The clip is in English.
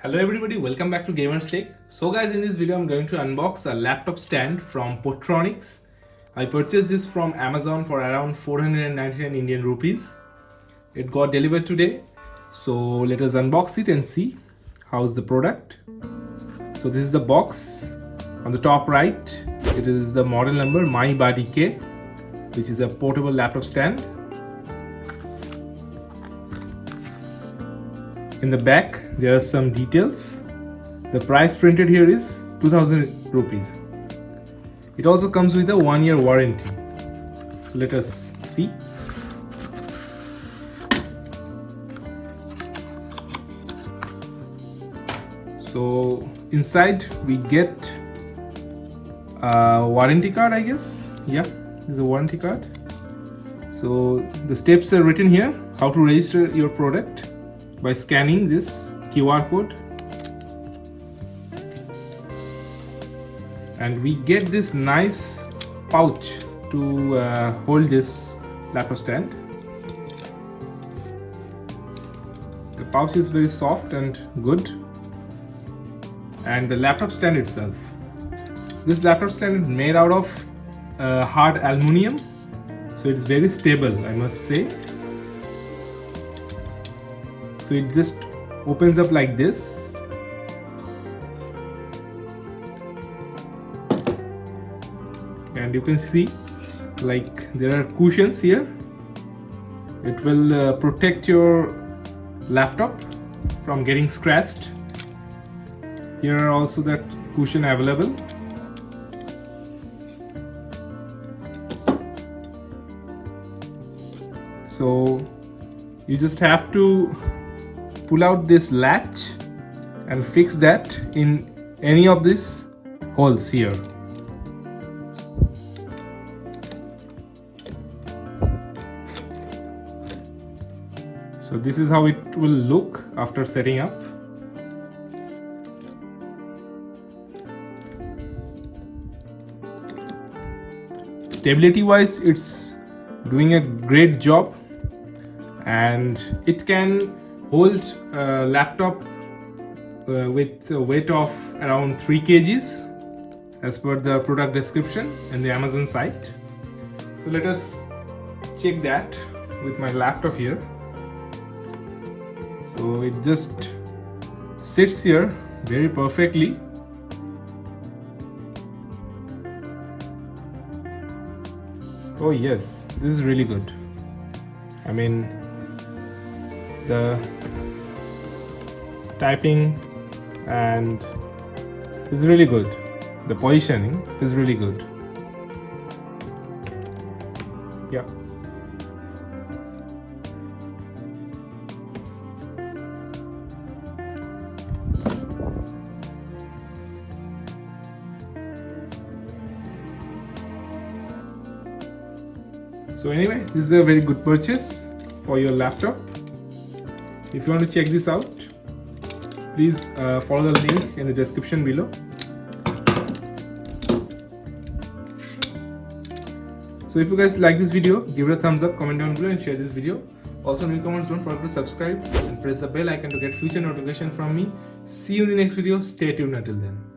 Hello everybody, welcome back to Gamer's Take. So guys, in this video I'm going to unbox a laptop stand from PORTRONICS. I purchased this from Amazon for around 499 Indian rupees. It got delivered today. So let us unbox it and see how's the product. So this is the box. On the top right, it is the model number MyBuddyK, which is a portable laptop stand. In the back, there are some details. The price printed here is 2000 rupees. It also comes with a 1-year warranty. So let us see. So inside we get a warranty card, I guess. Yeah, this is a warranty card. So the steps are written here, how to register your product by scanning this QR code, and we get this nice pouch to hold this laptop stand. The pouch is very soft and good, and the laptop stand itself. This laptop stand is made out of hard aluminium, so it's very stable, I must say. So it just opens up like this. And you can see like there are cushions here. It will protect your laptop from getting scratched. Here are also that cushion available. So you just have to pull out this latch and fix that in any of these holes here. So this is how it will look after setting up. Stability wise, it's doing a great job, and it can hold a laptop with a weight of around 3 kgs as per the product description and the Amazon site. So let us check that with my laptop here. So it just sits here very perfectly. Oh yes, this is really good. I mean, the typing and is really good. The positioning is really good. Yeah. So anyway, this is a very good purchase for your laptop. If you want to check this out, please follow the link in the description below. So if you guys like this video, give it a thumbs up, comment down below and share this video. Also, newcomers, don't forget to subscribe and press the bell icon to get future notification from me. See you in the next video. Stay tuned until then.